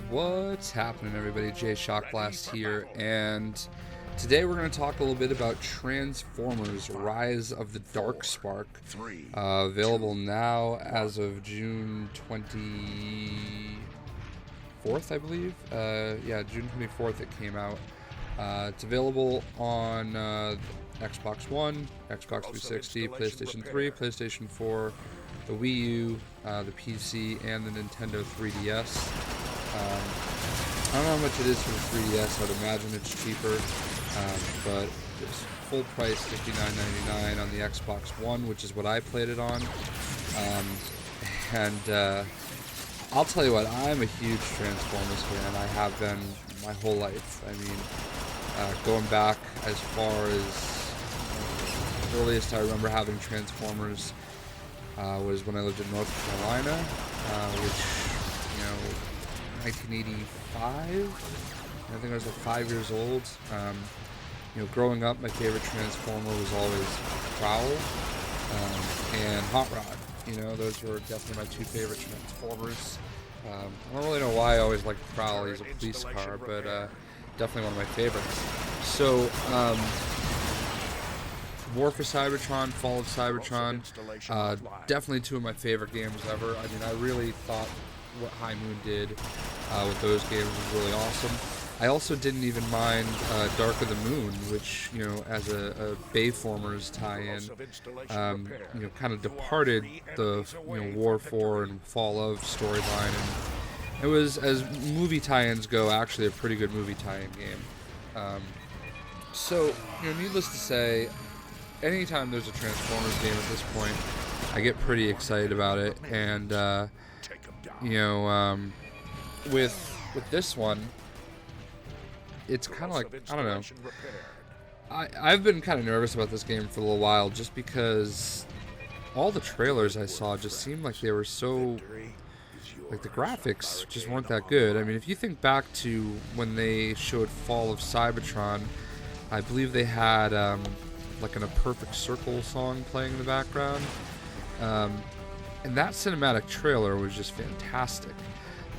What's happening, everybody? Jay Shockblast here, and today we're going to talk a little bit about Transformers: Rise of the Darkspark. Available now as of June 24th, I believe. Yeah, June 24th it came out. It's available on Xbox One, Xbox 360, PlayStation 3, PlayStation 4, the Wii U, the PC, and the Nintendo 3DS. I don't know how much it is for the 3DS. I'd imagine it's cheaper, but it's full price $59.99 on the Xbox One, which is what I played it on. I'll tell you what, I'm a huge Transformers fan. I have been my whole life. I mean, going back as far as the earliest I remember having Transformers was when I lived in North Carolina, which, 1985. I think I was like 5 years old. Growing up, my favorite Transformer was always Prowl and Hot Rod. Those were definitely my two favorite Transformers. I don't really know why I always liked Prowl. He's a police car, but definitely one of my favorites. So, War for Cybertron, Fall of Cybertron, definitely two of my favorite games ever. I mean, I really thought what High Moon did with those games was really awesome. I also didn't even mind Dark of the Moon, which, as a Bayformers tie-in, kind of departed the War for and Fall of storyline, and it was, as movie tie-ins go, actually a pretty good movie tie-in game. So, needless to say, anytime there's a Transformers game at this point, I get pretty excited about it, and with this one, it's kind of like, I don't know, I've been kind of nervous about this game for a little while, just because all the trailers I saw just seemed like they were so, like, the graphics just weren't that good. I mean, if you think back to when they showed Fall of Cybertron, I believe they had like a Perfect Circle song playing in the background, and that cinematic trailer was just fantastic.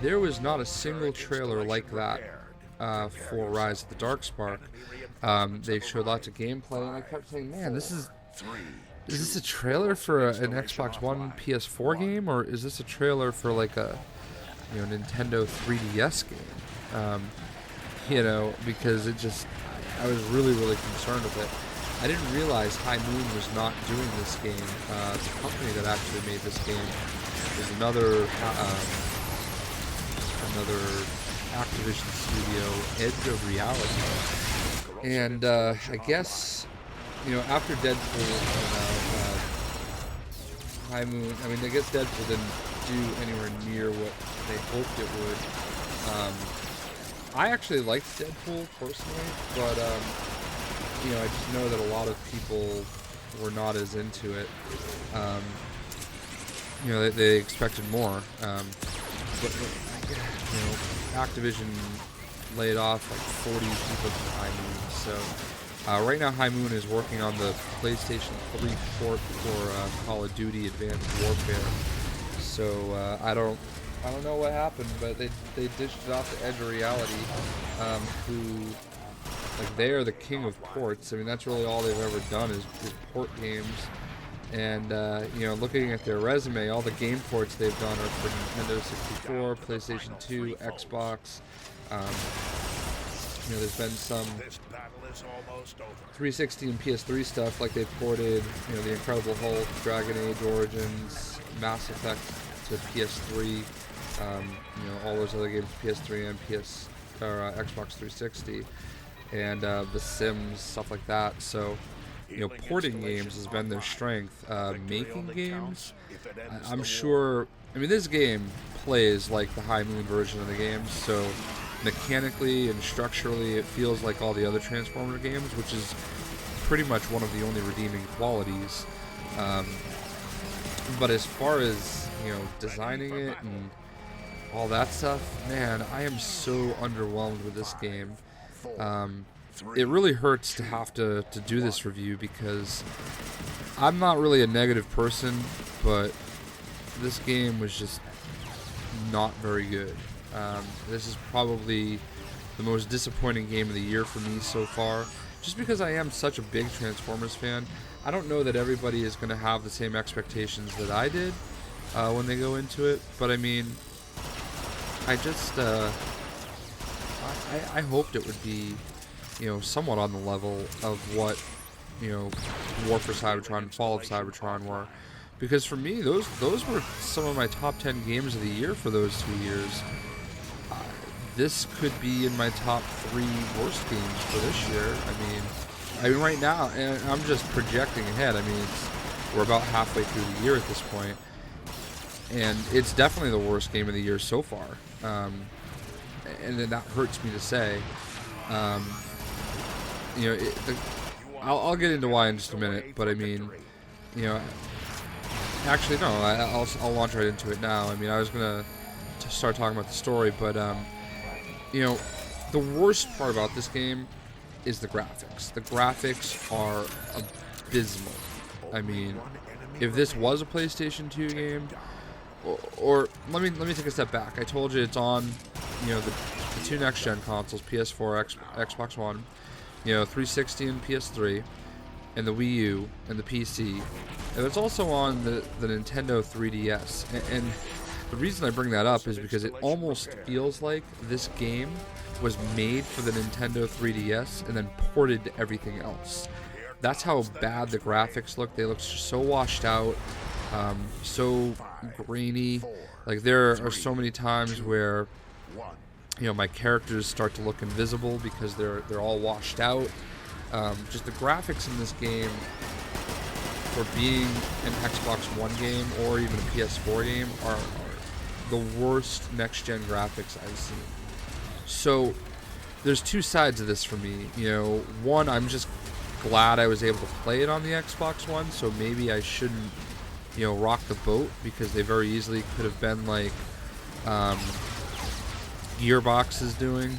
There was not a single trailer like that for Rise of the Darkspark. They showed lots of gameplay, and I kept saying, man, is this a trailer for an Xbox One PS4 game, or is this a trailer for like a Nintendo 3DS game? Because I was really, really concerned with it. I didn't realize High Moon was not doing this game. The company that actually made this game is another Activision studio, Edge of Reality. And I guess, after Deadpool, High Moon, I guess Deadpool didn't do anywhere near what they hoped it would. I actually liked Deadpool personally, but I just know that a lot of people were not as into it. They expected more. But Activision laid off like 40 people from High Moon. So right now, High Moon is working on the PlayStation 3 port for Call of Duty Advanced Warfare. So I don't know what happened, but they dished it off to Edge of Reality, who, like, they are the king of ports. I mean, that's really all they've ever done is port games. And, looking at their resume, all the game ports they've done are for Nintendo 64, PlayStation 2, Xbox. There's been some 360 and PS3 stuff, like they've ported, The Incredible Hulk, Dragon Age Origins, Mass Effect to PS3, all those other games, PS3 and Xbox 360. And The Sims, stuff like that. So, porting games has been their strength. Making games, I'm sure, this game plays like the High Moon version of the game, so mechanically and structurally it feels like all the other Transformer games, which is pretty much one of the only redeeming qualities. But as far as, designing it and all that stuff, man, I am so underwhelmed with this game. It really hurts to have to do this review, because I'm not really a negative person, but this game was just not very good. This is probably the most disappointing game of the year for me so far, just because I am such a big Transformers fan. I don't know that everybody is going to have the same expectations that I did when they go into it, but I mean, I just I hoped it would be, somewhat on the level of what, War for Cybertron and Fall of Cybertron were, because for me those were some of my top 10 games of the year for those 2 years. This could be in my top 3 worst games for this year. I mean right now, and I'm just projecting ahead. I mean, we're about halfway through the year at this point, and it's definitely the worst game of the year so far. And then that hurts me to say. I'll get into why in just a minute, but I mean, actually no, I'll launch right into it now. I mean, I was gonna start talking about the story, but the worst part about this game is the graphics. The graphics are abysmal. I mean, if this was a PlayStation 2 game, or let me take a step back. I told you it's on, the 2 next-gen consoles, PS4, Xbox One, 360 and PS3, and the Wii U and the PC. And it's also on the Nintendo 3DS. And the reason I bring that up is because it almost feels like this game was made for the Nintendo 3DS and then ported to everything else. That's how bad the graphics look. They look so washed out, so grainy. Like, there are so many times where, my characters start to look invisible because they're all washed out. Just the graphics in this game, for being an Xbox One game or even a PS4 game, are the worst next-gen graphics I've seen. So there's 2 sides of this for me. One, I'm just glad I was able to play it on the Xbox One, so maybe I shouldn't, rock the boat, because they very easily could have been like Gearbox is doing.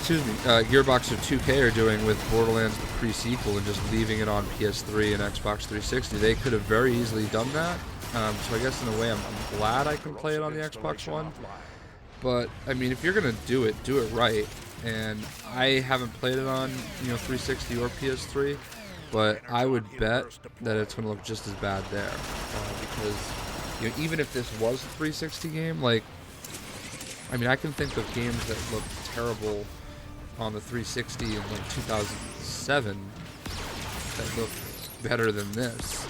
Gearbox or 2K are doing with Borderlands the pre-sequel, and just leaving it on PS3 and Xbox 360. They could have very easily done that. So I guess in a way I'm glad I can play it on the Xbox One. But I mean, if you're gonna do it right. And I haven't played it on 360 or PS3, but I would bet that it's gonna look just as bad there, because even if this was a 360 game, like, I mean, I can think of games that look terrible on the 360 in like 2007 that look better than this.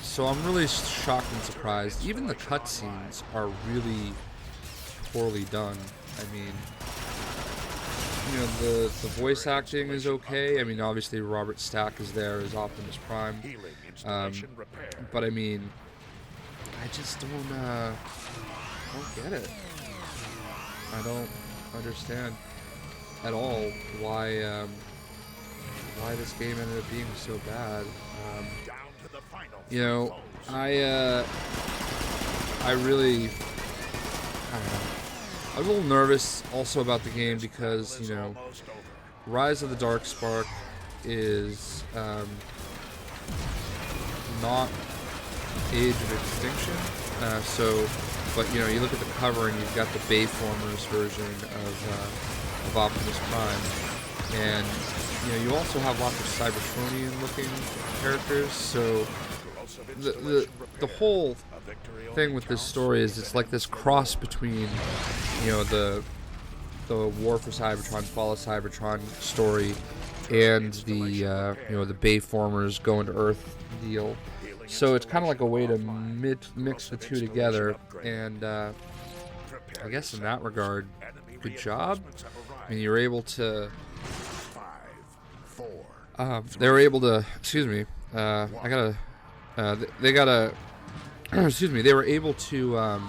So I'm really shocked and surprised. Even the cutscenes are really poorly done. I mean, the voice acting is okay. I mean, obviously Robert Stack is there as Optimus Prime. But I mean, I just don't get it. I don't understand at all why this game ended up being so bad. I really, I don't know. I was a little nervous also about the game because, Rise of the Dark Spark is not Age of Extinction. But you look at the cover and you've got the Bayformers version of Optimus Prime, and you also have lots of Cybertronian-looking characters. So the whole thing with this story is it's like this cross between the War for Cybertron, Fall of Cybertron story, and the Bayformers going to Earth deal. So it's kind of like a way to mix the 2 together, and I guess in that regard, good job. I mean, you're able to. They were able to. Excuse me. They got a. Excuse me. They were able to,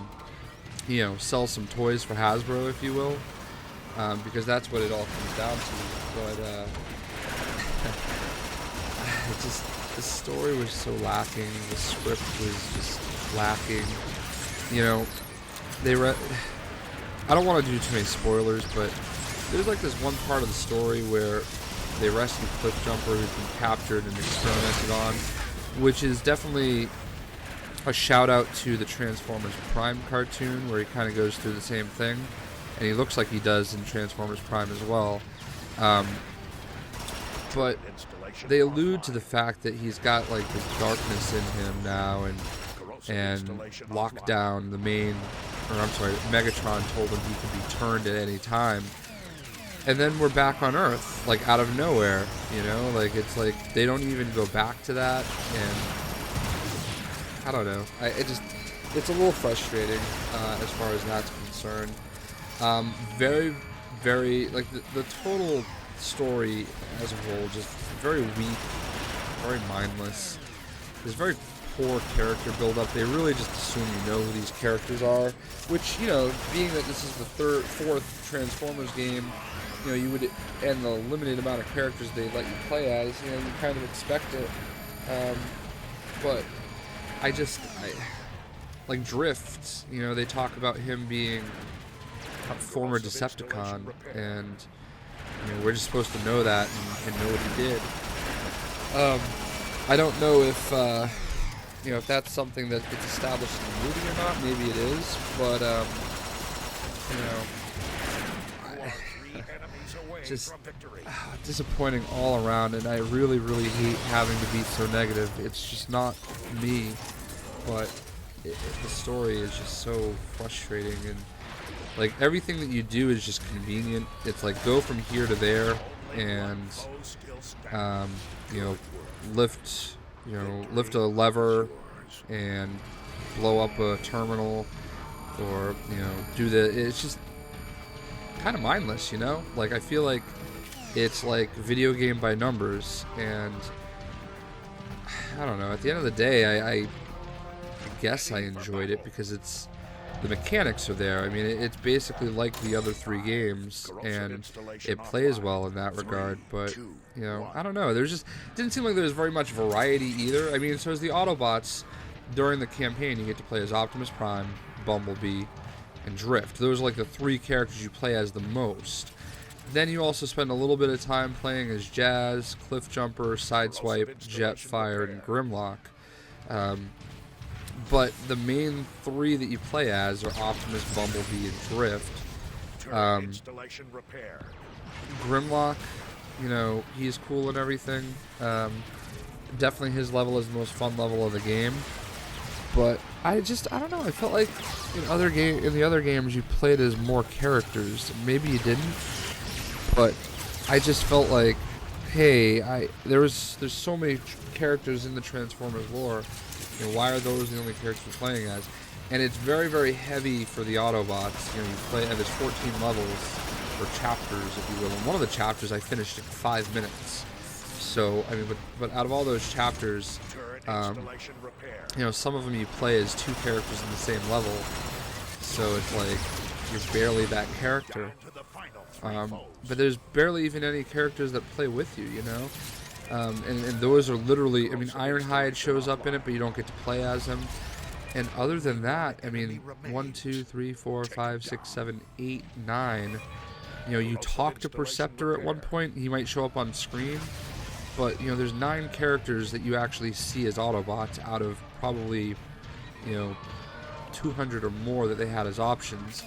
sell some toys for Hasbro, if you will, because that's what it all comes down to. But it just. The story was so lacking. The script was just lacking. I don't want to do too many spoilers, but there's like this one part of the story where they rescue Cliff Jumper who's been captured and experimented on, which is definitely a shout out to the Transformers Prime cartoon where he kind of goes through the same thing, and he looks like he does in Transformers Prime as well. But they allude to the fact that he's got like this darkness in him now, and Lockdown, the main, or I'm sorry, Megatron told him he could be turned at any time. And then we're back on Earth, like out of nowhere, you know, like it's like they don't even go back to that, and I don't know. It's a little frustrating as far as that's concerned. Very, very, like the total story as a whole, just very weak, very mindless. There's very poor character build-up. They really just assume you know who these characters are, which, you know, being that this is the fourth Transformers game, you know, you would, and the limited amount of characters they let you play as, you know, you kind of expect it. But I like Drift, you know, they talk about him being a former Decepticon, and you know, we're just supposed to know that and know what he did. I don't know if you know, if that's something that gets established in the movie or not. Maybe it is, but you know, just disappointing all around, and I really, really hate having to be so negative. It's just not me, but the story is just so frustrating, and like everything that you do is just convenient. It's like go from here to there, and you know, lift a lever and blow up a terminal, or you know, it's just kind of mindless, you know? Like I feel like it's like video game by numbers, and I don't know, at the end of the day I guess I enjoyed it because it's the mechanics are there. I mean, it's basically like the other three games, and it plays well in that regard. But you know, I don't know. Didn't seem like there was very much variety either. I mean, so as the Autobots during the campaign, you get to play as Optimus Prime, Bumblebee, and Drift. Those are like the three characters you play as the most. Then you also spend a little bit of time playing as Jazz, Cliffjumper, Sideswipe, Jetfire, and Grimlock. But the main three that you play as are Optimus, Bumblebee, and Drift. Grimlock, you know, he's cool and everything. Definitely his level is the most fun level of the game. But I don't know. I felt like in the other games you played as more characters. Maybe you didn't, but I just felt like, hey, there's so many characters in the Transformers lore. You know, why are those the only characters you're playing as? And it's very, very heavy for the Autobots. You know, you play there's 14 levels or chapters, if you will. And one of the chapters I finished in 5 minutes. So I mean, but out of all those chapters, you know, some of them you play as two characters in the same level. So it's like you're barely that character. But there's barely even any characters that play with you, you know? And those are literally, I mean, Ironhide shows up in it, but you don't get to play as him. And other than that, I mean, 1, 2, 3, 4, 5, 6, 7, 8, 9. You know, you talk to Perceptor at one point, he might show up on screen. But, you know, there's 9 characters that you actually see as Autobots out of probably, you know, 200 or more that they had as options.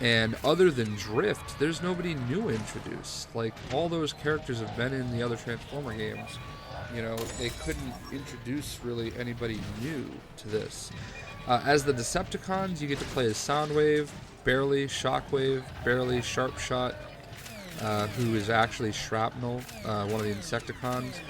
And other than Drift, there's nobody new introduced. Like, all those characters have been in the other Transformer games. You know, they couldn't introduce really anybody new to this. As the Decepticons, you get to play as Soundwave, barely Shockwave, barely Sharpshot, who is actually Shrapnel, one of the Insecticons,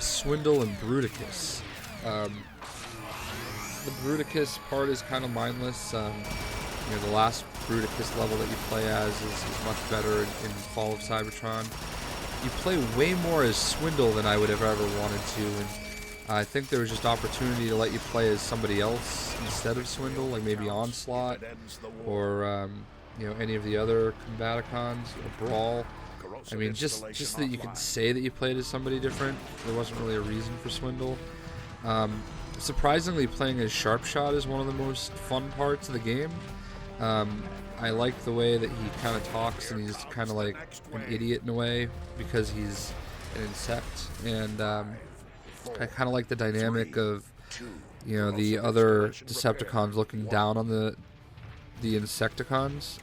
Swindle, and Bruticus. The Bruticus part is kind of mindless. You know, the last Bruticus level that you play as is much better in Fall of Cybertron. You play way more as Swindle than I would have ever wanted to, and I think there was just opportunity to let you play as somebody else instead of Swindle, like maybe Onslaught, or you know, any of the other Combaticons, or Brawl. I mean, just that you could say that you played as somebody different. There wasn't really a reason for Swindle. Surprisingly, playing as Sharpshot is one of the most fun parts of the game. I like the way that he kind of talks, and he's kind of like an idiot in a way because he's an insect, and I kind of like the dynamic of you know, the other Decepticons looking down on the Insecticons.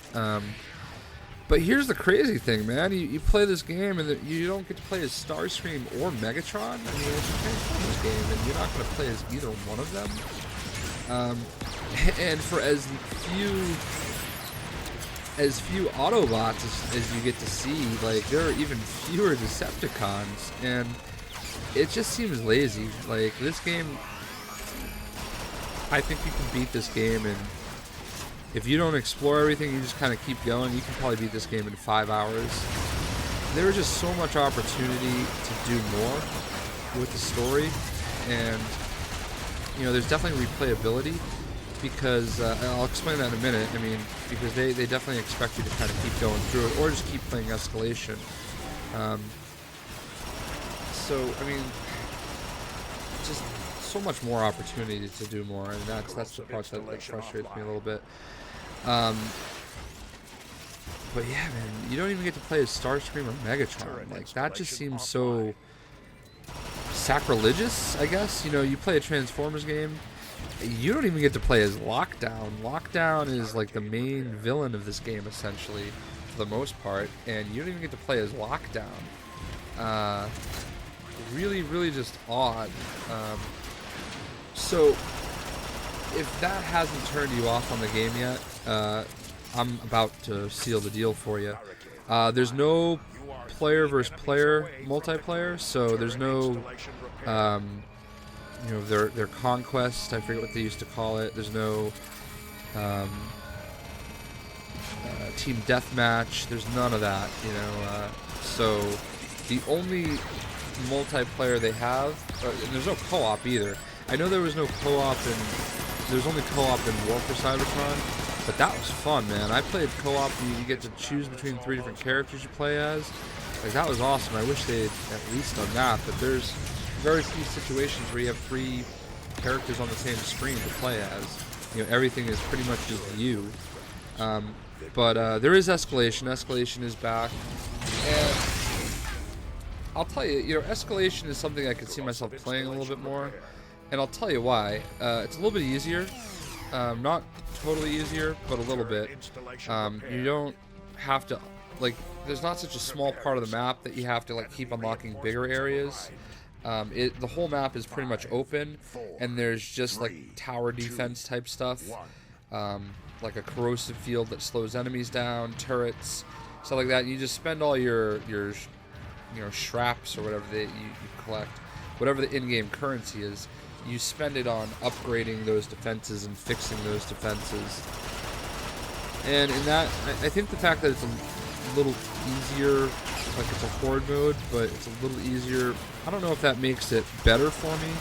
But here's the crazy thing, man. You play this game and you don't get to play as Starscream or Megatron. I mean, it's a Transformers game, and you're not going to play as either one of them. And for as few Autobots as you get to see, like, there are even fewer Decepticons, and it just seems lazy. Like, this game, I think you can beat this game, and if you don't explore everything, you just kind of keep going, you can probably beat this game in 5 hours. There is just so much opportunity to do more with the story, and, you know, there's definitely replayability, because, I'll explain that in a minute, I mean, because they definitely expect you to kind of keep going through it, or just keep playing Escalation. So, I mean, just so much more opportunity to do more, and that's the part that frustrates me a little bit. But yeah, man, you don't even get to play as Starscream or Megatron. Like, that just seems so sacrilegious, I guess. You know, you play a Transformers game, you don't even get to play as Lockdown. Lockdown is like the main villain of this game, essentially, for the most part, and you don't even get to play as Lockdown. Really, really just odd. So, if that hasn't turned you off on the game yet, I'm about to seal the deal for you. There's no player versus player multiplayer, so there's no, you know, their conquest, I forget what they used to call it. There's no team deathmatch. There's none of that, you know. So the only multiplayer they have, and there's no co-op either. I know there was no co-op there's only co-op in War for Cybertron, but that was fun, man. I played co-op, you get to choose between 3 different characters you play as. Like, that was awesome. I wish they'd at least done that, but there's very few situations where you have 3 characters on the same screen to play as. You know, everything is pretty much just you. But there is Escalation. Escalation is back, and I'll tell you, you know, Escalation is something I could see myself playing a little bit more, and I'll tell you why. It's a little bit easier, not totally easier, but a little bit. You don't have to, like, there's not such a small part of the map that you have to, like, keep unlocking bigger areas. The whole map is pretty much open, and there's just, like, tower defense type stuff, like a corrosive field that slows enemies down, turrets, stuff like that. And you just spend all your you know, shraps or whatever that you collect, whatever the in-game currency is, you spend it on upgrading those defenses and fixing those defenses. And in that, I think the fact that it's a little easier, like it's a horde mode, but it's a little easier, I don't know if that makes it better for me,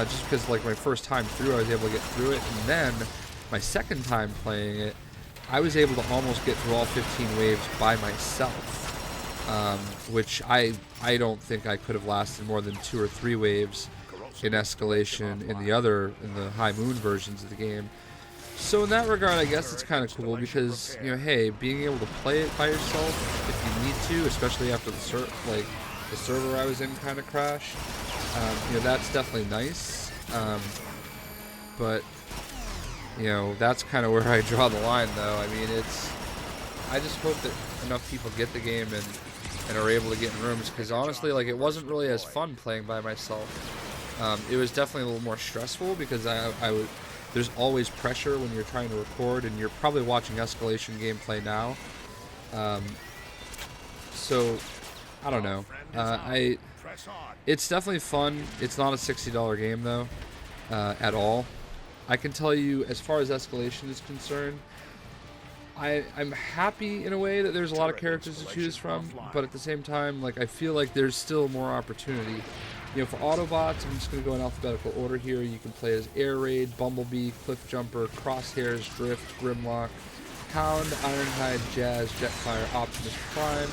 just because, like, my first time through, I was able to get through it, and then my second time playing it, I was able to almost get through all 15 waves by myself. Which I don't think I could have lasted more than 2 or 3 waves in Escalation in the High Moon versions of the game. So in that regard, I guess it's kind of cool because, you know, hey, being able to play it by yourself if you need to, especially after the server I was in kind of crashed, you know, that's definitely nice. But, you know, that's kind of where I draw the line, though. I mean, I just hope that enough people get the game and are able to get in rooms, because honestly, like, it wasn't really as fun playing by myself. It was definitely a little more stressful because there's always pressure when you're trying to record, and you're probably watching Escalation gameplay now. So I don't know. It's definitely fun. It's not a $60 game though, at all. I can tell you, as far as Escalation is concerned, I'm happy in a way that there's a lot of characters to choose from, but at the same time, like, I feel like there's still more opportunity. You know, for Autobots, I'm just going to go in alphabetical order here. You can play as Air Raid, Bumblebee, Cliffjumper, Crosshairs, Drift, Grimlock, Hound, Ironhide, Jazz, Jetfire, Optimus Prime.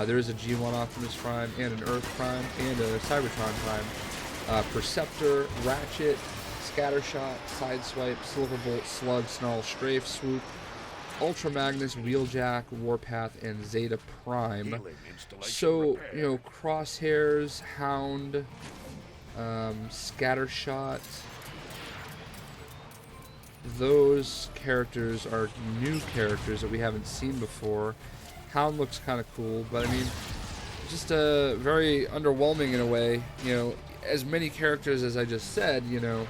There is a G1 Optimus Prime, and an Earth Prime, and a Cybertron Prime. Perceptor, Ratchet, Scattershot, Sideswipe, Silverbolt, Slug, Snarl, Strafe, Swoop, Ultra Magnus, Wheeljack, Warpath, and Zeta Prime. So, you know, Crosshairs, Hound, Scattershot, those characters are new characters that we haven't seen before. Hound looks kind of cool, but I mean, just very underwhelming in a way. You know, as many characters as I just said, you know,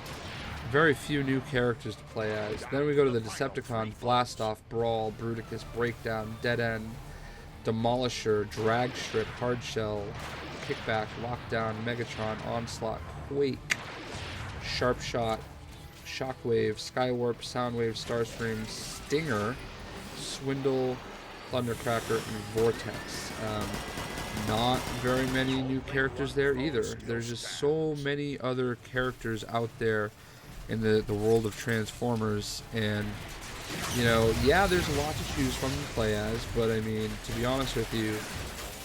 very few new characters to play as. Then we go to the Decepticons: Blastoff, Brawl, Bruticus, Breakdown, Dead End, Demolisher, Drag Strip, Hardshell, Kickback, Lockdown, Megatron, Onslaught, Quake, Sharpshot, Shockwave, Skywarp, Soundwave, Starscream, Stinger, Swindle, Thundercracker, and Vortex. Not very many new characters there either. There's just so many other characters out there in the world of Transformers, and you know, yeah, there's a lot to choose from to play as, but I mean, to be honest with you,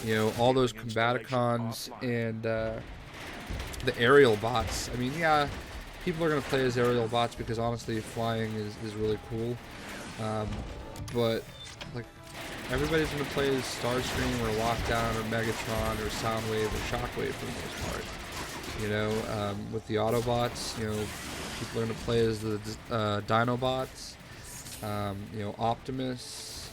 you know, all those Combaticons and the aerial bots, I mean, yeah, people are going to play as aerial bots because honestly flying is really cool, but like everybody's going to play as Starscream or Lockdown or Megatron or Soundwave or Shockwave for the most part. You know, with the Autobots, you know, people are going to play as the Dinobots. You know, Optimus.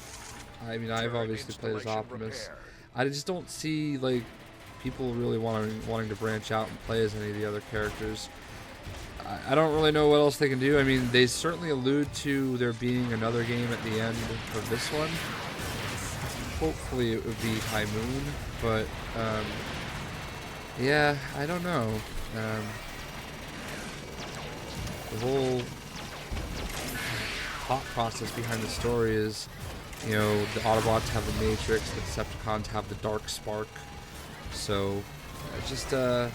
I mean, I've obviously played as Optimus. I just don't see like people really wanting to branch out and play as any of the other characters. I don't really know what else they can do. I mean, they certainly allude to there being another game at the end of this one. Hopefully it would be High Moon, but yeah, I don't know. The whole thought process behind the story is, you know, the Autobots have the Matrix, the Decepticons have the Dark Spark. So, just I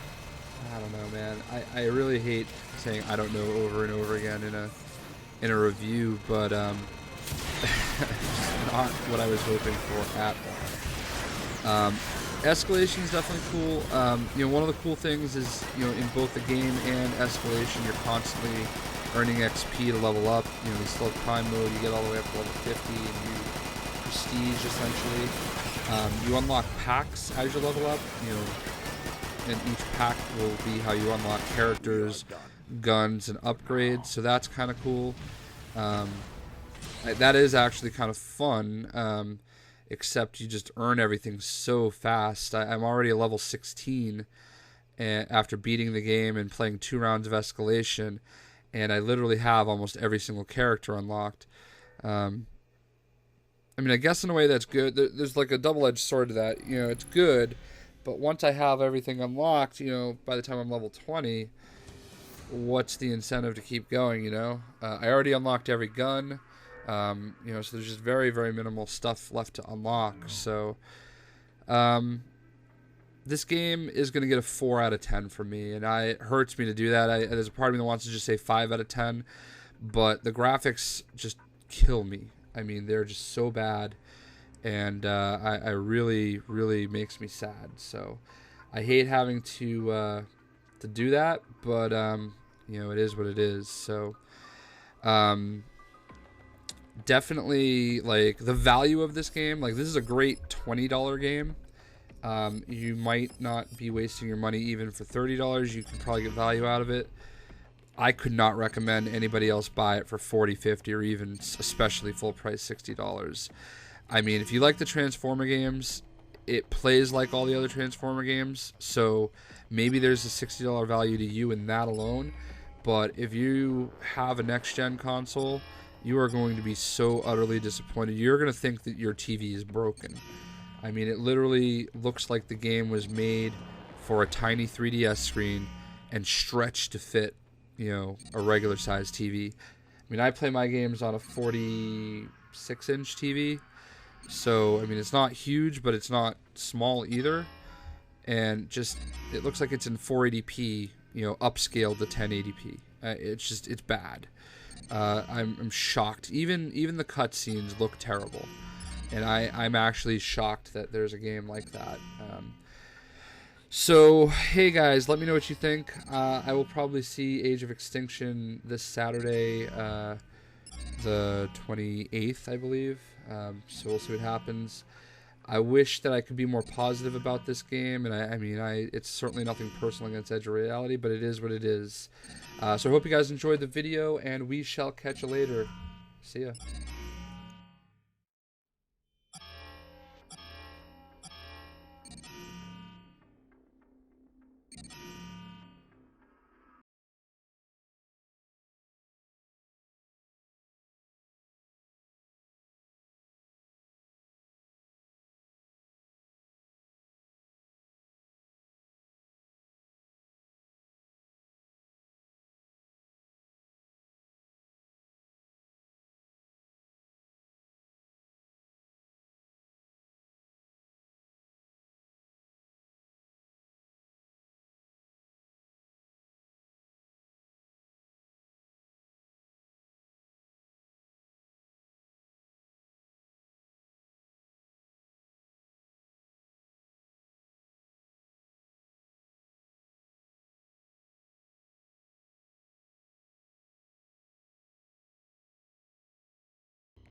don't know, man. I really hate saying I don't know over and over again in a review, but not what I was hoping for at all. Escalation is definitely cool. You know, one of the cool things is, you know, in both the game and Escalation, you're constantly earning XP to level up. You know, you still have Prime mode, you get all the way up to level 50, and you prestige essentially. You unlock packs as you level up, you know, and each pack will be how you unlock characters, guns, and upgrades, so that's kind of cool. That is actually kind of fun, except you just earn everything so fast. I'm already a level 16 after beating the game and playing 2 rounds of Escalation, and I literally have almost every single character unlocked. I mean, I guess in a way that's good. There's like a double-edged sword to that. You know, it's good, but once I have everything unlocked, you know, by the time I'm level 20, what's the incentive to keep going, you know? I already unlocked every gun. You know, so there's just very, very minimal stuff left to unlock. So, this game is going to get a 4 out of 10 for me, and it hurts me to do that. There's a part of me that wants to just say 5 out of 10, but the graphics just kill me. I mean, they're just so bad, and I really, really makes me sad. So, I hate having to do that, but you know, it is what it is. So, definitely, like, the value of this game, like, this is a great $20 game. You might not be wasting your money even for $30. You can probably get value out of it. I could not recommend anybody else buy it for $40, $50, or even especially full price $60. I mean, if you like the Transformer games, it plays like all the other Transformer games, so maybe there's a $60 value to you in that alone. But if you have a next-gen console, you are going to be so utterly disappointed. You're going to think that your TV is broken. I mean, it literally looks like the game was made for a tiny 3DS screen and stretched to fit, you know, a regular size TV. I mean, I play my games on a 46-inch TV, so, I mean, it's not huge, but it's not small either. And just, it looks like it's in 480p, you know, upscaled to 1080p. It's bad. I'm shocked. Even the cutscenes look terrible, and I'm actually shocked that there's a game like that. So hey guys, let me know what you think. I will probably see Age of Extinction this Saturday, the 28th, I believe. So we'll see what happens. I wish that I could be more positive about this game, and I mean, it's certainly nothing personal against Edge of Reality, but it is what it is. So I hope you guys enjoyed the video, and we shall catch you later. See ya.